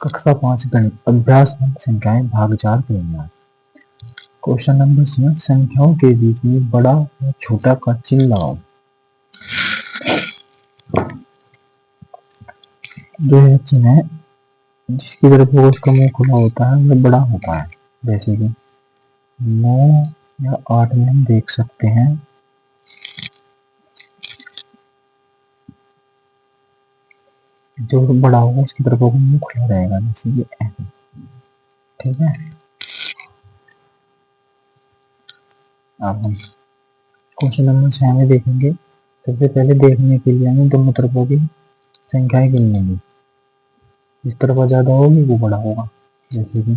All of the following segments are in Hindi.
कक्षा 5 गणित अभ्यास में संख्याएं भाग 4 करेंगे। क्वेश्चन नंबर 6, संख्याओं के बीच में बड़ा और छोटा का चिन्ह लगाओ। जो यह चिन्ह है जिसकी तरफ वो उसका मुंह खुला होता है वह बड़ा होता है। जैसे कि 9 या 8 में हम देख सकते हैं जो बड़ा होगा उसकी तरफ वो मुंह खुला रहेगा, जैसे कि ऐसे। ठीक है, अब हम क्वेश्चन नंबर 6 में देखेंगे। सबसे पहले देखने के लिए हमें दोनों तरफों की संख्याएं गिन लेंगे। जिस तरफ ज्यादा होगी वो बड़ा होगा। जैसे कि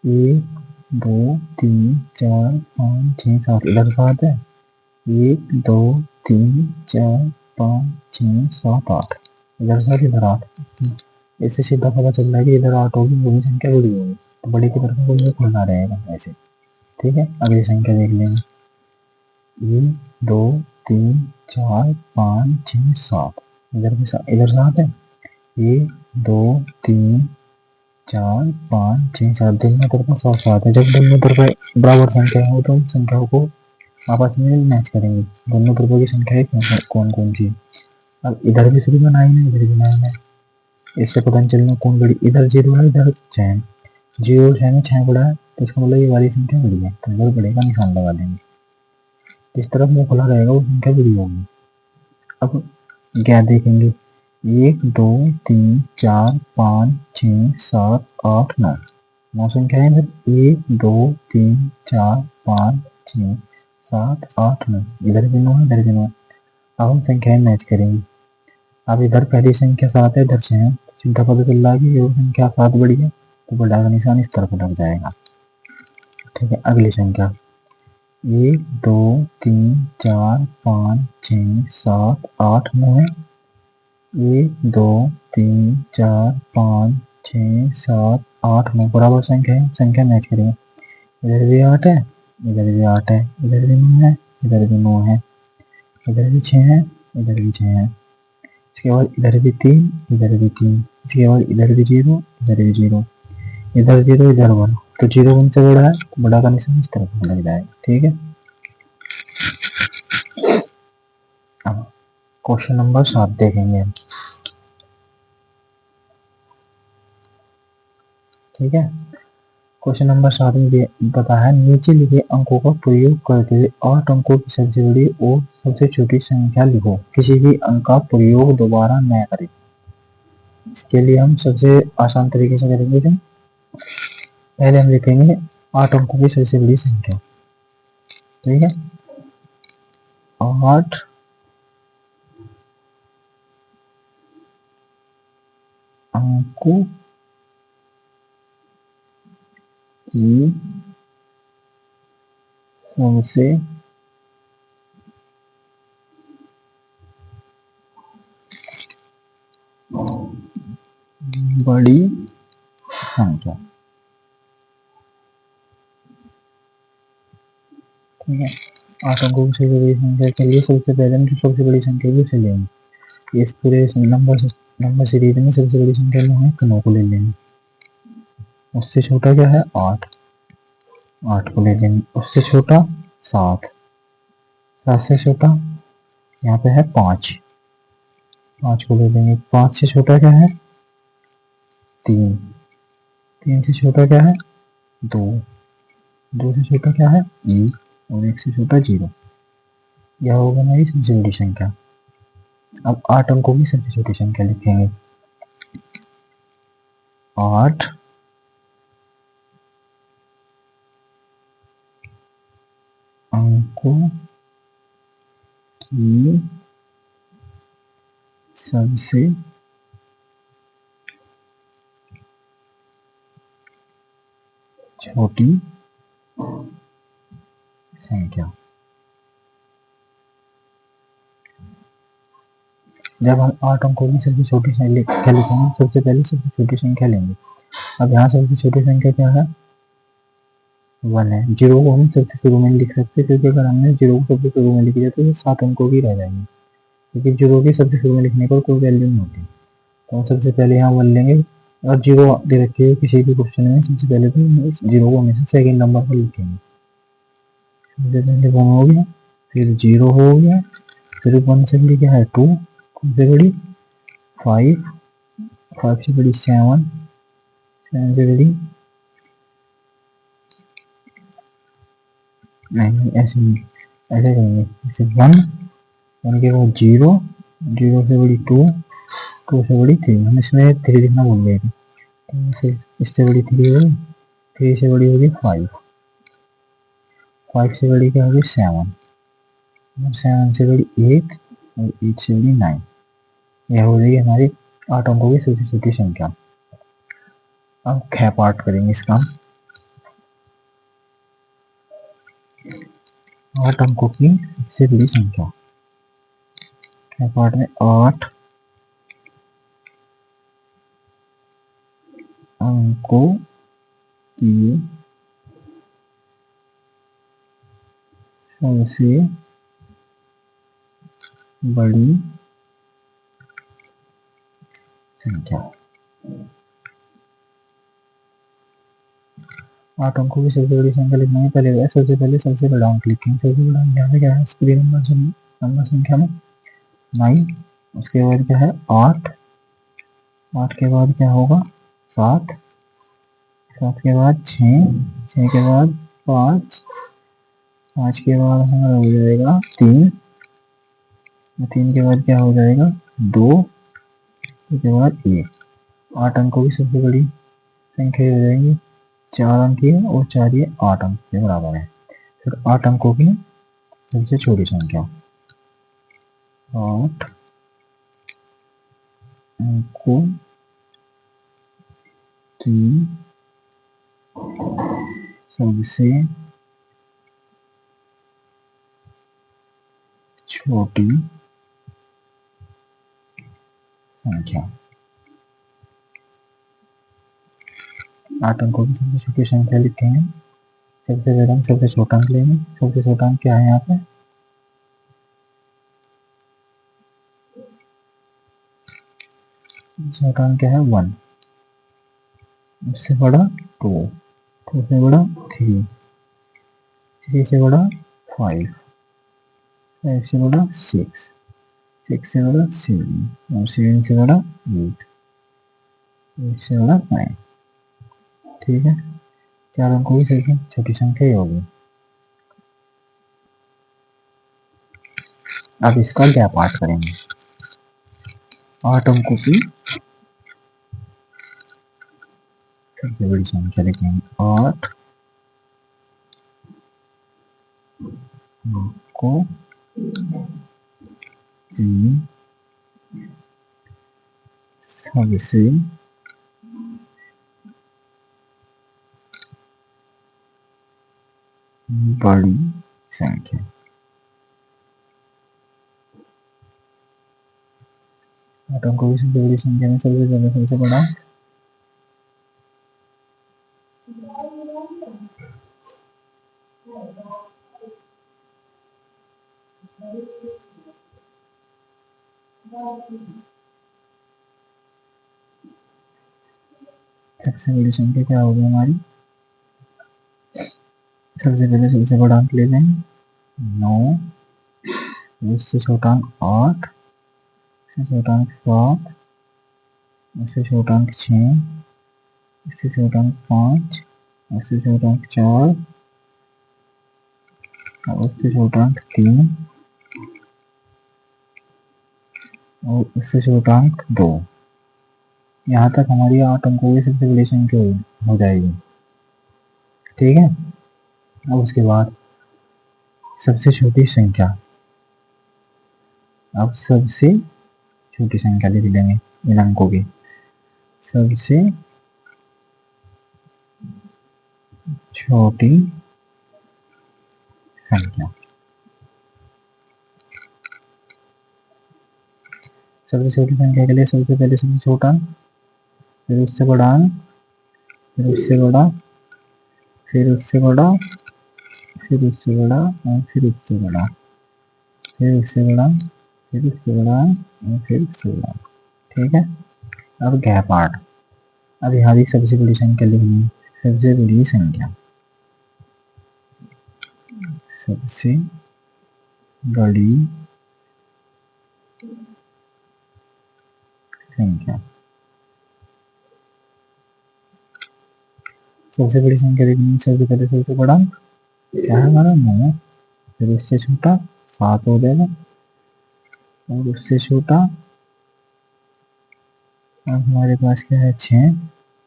1 2 3 4 5 6 7 इधर 7 है। 1 2 3 4 5 6 7 8 इधर 7 इधर 8। इससे सीधा पता चल रहा है कि इधर 8 होगी वो भी संख्या बड़ी होगी, तो बड़ी की तरफ को मुंह खुलना रहेगा ऐसे। ठीक है, अगली संख्या देख लेंगे। 1 2 3 4 5 6 7 इधर 7 है। 1 2 3 4 5 6 7 दोनों तरफ 7 7 है। जब दोनों तरफ बराबर संख्या हो तो संख्याओं को आपस में मैच करेंगे। दोनों तरफों की संख्या कौन कौन सी है। अब इधर भी शुरू में 9 है, इधर भी 9 है। इससे पता नहीं चलना कौन बड़ी। इधर 0 है, इधर 6 है। 0 और 6 में 6 बड़ा है, तो इसका मतलब ये वाली संख्या बड़ी है, तो इधर बड़े का निशान लगा देंगे। जिस तरफ मुंह खुला रहेगा वो संख्या बड़ी होगी। अब क्या देखेंगे। 1 2 3 4 5 6 7 8 9 9 संख्या है। फिर 1 2 3 4 5 6 7 8 9 इधर भी 9 है, इधर भी 9 है। अब हम संख्याएं मैच करेंगे। अब इधर पहली संख्या 7 है, इधर 6 है, सीधा पता चल रहा है कि ये संख्या 7 बड़ी है, तो बड़ा का निशान इस तरफ लग जाएगा। ठीक है, अगली संख्या 1 2 3 4 5 6 7 8 9 है। 1 2 3 4 5 6 7 8 9 बराबर संख्या है, संख्या मैच करेंगे। इधर भी 8 है, इधर भी 8 है, इधर भी 9 है, इधर भी 9 है, इधर भी 6 है, इधर भी 6 है। इसके बाद इधर भी 3, इधर भी 3। इसके बाद इधर भी 0, इधर भी 0, इधर 0, इधर 1, तो 0 1 से बड़ा है, तो बड़ा का निशान इस तरफ लग जाएगा। ठीक है, अब क्वेश्चन नंबर 7 देखेंगे हम। ठीक है, क्वेश्चन नंबर 7 में बता है नीचे लिखे अंकों का प्रयोग करते हुए 8 अंकों की सबसे बड़ी और सबसे छोटी संख्या लिखो। किसी भी अंक का प्रयोग दोबारा न करें। इसके लिए हम सबसे आसान तरीके से करेंगे। पहले हम लिखेंगे 8 अंकों की सबसे बड़ी संख्या। ठीक है, 8 अंकों की सबसे बड़ी संख्या। ठीक है, 8 अंकों की सबसे बड़ी संख्या के लिए सबसे पहले हम जो सबसे बड़ी संख्या भी उसे लेंगे। इस पूरे नंबर सीरीज में सबसे बड़ी संख्या जो है 9 को ले लेंगे। उससे छोटा क्या है 8, 8 को ले लेंगे। उससे छोटा 7, 7 से छोटा यहाँ पे है 5, 5 को ले लेंगे। 5 से छोटा क्या है 3, 3 से छोटा क्या है 2, 2 से छोटा क्या है 1 और 1 से छोटा 0। यह होगा हमारी सबसे बड़ी संख्या। अब 8 अंकों की सबसे छोटी संख्या लिखेंगे। 8 अंकों की सबसे छोटी संख्या। जब हम 8 अंकों की सबसे छोटी संख्या लिखेंगे, सबसे पहले सबसे छोटी संख्या लेंगे। अब यहाँ सबसे छोटी संख्या क्या है 1 है। 0 को हम सबसे शुरू में लिख सकते हैं, क्योंकि अगर हमने 0 को सबसे शुरू में लिख दिया तो ये 7 अंकों की रह जाएंगे, क्योंकि 0 की सबसे शुरू में लिखने पर कोई वैल्यू नहीं होती। तो हम सबसे पहले यहाँ 1 लेंगे, और जीरो दे रखी है किसी भी क्वेश्चन में, सबसे पहले तो इस जीरो को हमेशा सेकंड नंबर पर लिखेंगे। सबसे पहले 1 हो गया, फिर 0 हो गया, फिर 1 से बड़ी क्या है 2, 2 से बड़ी 5, 5 से बड़ी 7, 7 से बड़ी नहीं, ऐसे नहीं, ऐसे करेंगे, जैसे 1, 1 के बाद 0, 0 से बड़ी 2, 2 से बड़ी 3, हम इसमें 3 लिखना भूल गए थे, तो इससे बड़ी 3 होगी, 3 से बड़ी होगी 5, 5 से बड़ी क्या होगी 7, 7 से बड़ी 8 और 8 से बड़ी 9। यह हो जाएगी हमारी 8 अंकों की छोटी छोटी संख्या। अब ख पार्ट करेंगे इसका। 8 अंकों की सबसे बड़ी संख्या, ख पार्ट में 8 अंकों की सबसे बड़ी संख्या। 8 अंकों की सबसे बड़ी संख्या लिखने में पहले सबसे पहले सबसे बड़ा अंक लिखेंगे। सबसे बड़ा अंक यहाँ पे क्या है स्क्रीन नंबर संख्या में 9, उसके बाद क्या है 8, 8 के बाद क्या होगा 7, 7 के बाद 6, 6 के बाद 5, 5 के बाद हमारा हो जाएगा 3, 3 के बाद क्या हो जाएगा 2, उसके बाद 1। 8 अंकों की सबसे बड़ी संख्या हो जाएगी 4 अंक की है और 4 ये 8 अंक के बराबर है। फिर 8 अंकों की सबसे छोटी संख्या, 8 अंकों की सबसे छोटी संख्या। 8 अंकों की सबसे छोटी संख्या लिखेंगे। सबसे पहले हम सबसे छोटा अंक लेंगे। सबसे छोटा अंक क्या है यहाँ पे, छोटा अंक क्या है 1, उससे बड़ा 2, 2 से बड़ा 3, 3 से बड़ा 5, 5 से बड़ा 6, 6 से बड़ा 7 और 7 से बड़ा 8, 8 से बड़ा 9। ठीक है, 4 अंकों की सबसे छोटी संख्या ये होगी। अब इसका क्या पार्ट करेंगे। 8 अंकों की सबसे बड़ी संख्या लिखेंगे। 8 अंकों की सबसे बड़ी संख्या। 8 अंकों की सबसे बड़ी संख्या में सबसे पहले सबसे बड़ा सबसे बड़ी संख्या क्या होगी हमारी, सबसे पहले सबसे बड़ा अंक ले लेंगे 9, उससे छोटा अंक 8, उससे छोटा अंक 7, उससे छोटा अंक 6, उससे छोटा अंक 5, उससे छोटा अंक 4 और उससे छोटा अंक 3 और उससे छोटा अंक 2। यहाँ तक हमारी 8 अंकों की सबसे बड़ी संख्या हो जाएगी। ठीक है, अब उसके बाद सबसे छोटी संख्या, अब सबसे छोटी संख्या लिख लेंगे इन अंकों की। सबसे छोटी संख्या, सबसे छोटी संख्या के लिए सबसे पहले सबसे छोटा अंक, फिर उससे बड़ा अंक, फिर उससे बड़ा, फिर उससे बड़ा, फिर उससे बड़ा और फिर उससे बड़ा, फिर उससे बड़ा, फिर उससे बड़ा और फिर उससे बड़ा। ठीक है, अब गैप पार्ट। अब यहाँ भी सबसे बड़ी संख्या लिखनी है। सबसे बड़ी संख्या, सबसे बड़ी संख्या, सबसे बड़ी संख्या लिखनी है। सबसे पहले सबसे बड़ा क्या है हमारा 9, फिर उससे छोटा 7 हो जाएगा, और उससे छोटा अब हमारे पास क्या है 6,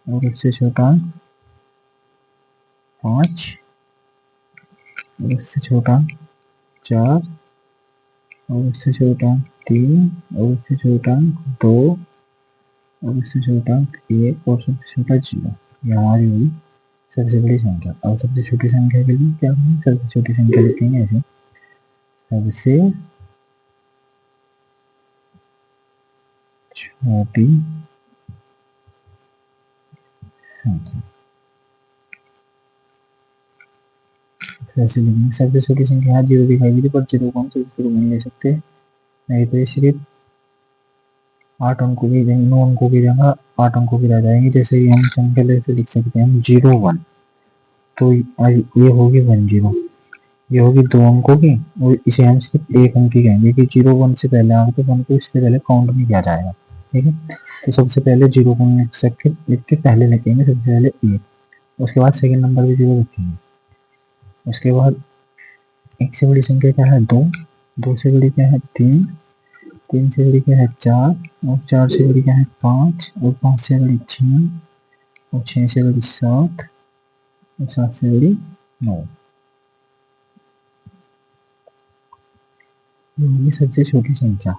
और उससे छोटा 5, और उससे छोटा 4, और उससे छोटा 3, और उससे छोटा 2, और उससे छोटा 1, और सबसे छोटा 0। ये हमारी हुई सबसे बड़ी संख्या। और सबसे छोटी संख्या के लिए क्या होगा, सबसे छोटी संख्या लिखेंगे ऐसे, सबसे छोटी संख्या, ऐसे लिखेंगे। सबसे छोटी संख्या यहाँ 0 दिखाई दी थी, पर 0 को हम सबसे शुरू में ले सकते हैं, नहीं तो ये सिर्फ 8 अंकों की देंगे, 9 अंकों की जगह 8 अंकों की रह जाएंगे। जैसे ही हम संख्या ऐसे लिख सकते हैं हम 0 1, तो ये होगी 10, ये होगी 2 अंकों की, और इसे हम सिर्फ 1 अंक की कहेंगे कि 0 1 से पहले आगे, तो 1 को इससे पहले काउंट नहीं किया जाएगा। ठीक है, तो सबसे पहले 0 को लिख के पहले लिखेंगे सबसे पहले 1, उसके बाद सेकंड नंबर भी 0 लिखेंगे। उसके बाद 1 से बड़ी संख्या क्या है 2, 2 से बड़ी क्या है 3, 3 से बड़ी क्या है 4, और 4 से बड़ी क्या है 5, और 5 से बड़ी 6, और 6 से बड़ी 7, और 7 से बड़ी 9। ये होगी सबसे छोटी संख्या।